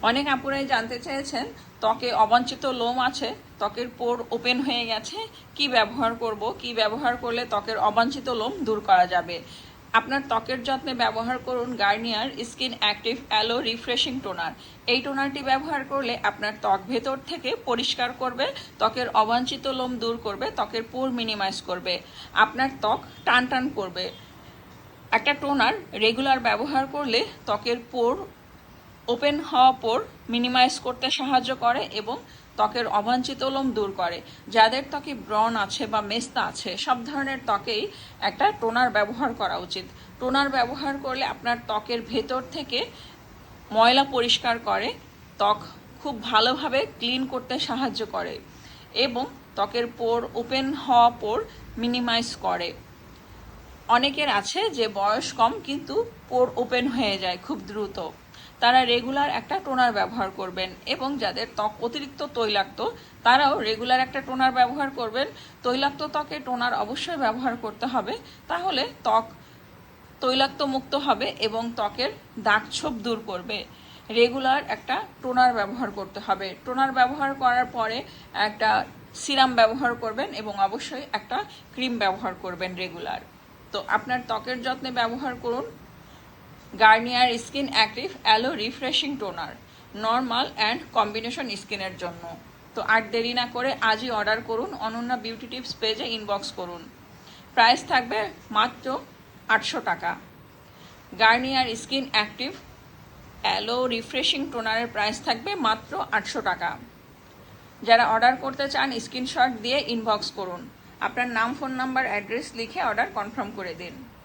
অনেক আপুরাই জানতে চেয়েছেন ত্বকে অবাঞ্ছিত লোম আছে, ত্বকের পোর ওপেন হয়ে গেছে, কি ব্যবহার করব, কি ব্যবহার করলে ত্বকের অবাঞ্ছিত লোম দূর করা যাবে। আপনার ত্বকের যত্নে ব্যবহার করুন Garnier skin active aloe refreshing toner. এই টোনারটি ব্যবহার করলে আপনার ত্বক ভেতর থেকে পরিষ্কার করবে, ত্বকের অবাঞ্ছিত লোম দূর করবে, ত্বকের পোর মিনিমাইজ করবে, আপনার ত্বক টান টান করবে। একটা টোনার রেগুলার ব্যবহার করলে ত্বকের পোর ওপেন হওয়া পোর মিনিমাইজ করতে সাহায্য করে এবং ত্বকের অবাঞ্ছিত লোম দূর করে। যাদের ত্বকে ব্রণ আছে বা মেস্তা আছে, সব ধরনের ত্বকেই একটা টোনার ব্যবহার করা উচিত। টোনার ব্যবহার করলে আপনার ত্বকের ভেতর থেকে ময়লা পরিষ্কার করে, ত্বক খুব ভালোভাবে ক্লিন করতে সাহায্য করে এবং ত্বকের পোর ওপেন হওয়া পোর মিনিমাইজ করে। অনেকের আছে যে বয়স কম কিন্তু পোর ওপেন হয়ে যায় খুব দ্রুত, তারা রেগুলার একটা টোনার ব্যবহার করবেন। এবং যাদের ত্বক অতিরিক্ত তৈলাক্ত, তারাও রেগুলার একটা টোনার ব্যবহার করবেন। তৈলাক্ত ত্বকে টোনার অবশ্যই ব্যবহার করতে হবে, তাহলে ত্বক তৈলাক্ত মুক্ত হবে এবং ত্বকের দাগছোপ দূর করবে। রেগুলার একটা টোনার ব্যবহার করতে হবে। টোনার ব্যবহার করার পরে একটা সিরাম ব্যবহার করবেন এবং অবশ্যই একটা ক্রিম ব্যবহার করবেন রেগুলার। তো আপনার ত্বকের যত্নে ব্যবহার করুন Garnier skin active aloe refreshing toner, normal and combination স্কিনের জন্য। তো আর দেরি না করে আজই অর্ডার করুন, অনন্যা বিউটি টিপস পেজে ইনবক্স করুন। প্রাইস থাকবে মাত্র 800 টাকা। Garnier skin active aloe refreshing টোনারের প্রাইস থাকবে মাত্র 800 টাকা। যারা অর্ডার করতে চান স্ক্রিনশট দিয়ে ইনবক্স করুন, আপনার নাম, ফোন নাম্বার, অ্যাড্রেস লিখে অর্ডার কনফার্ম করে দিন।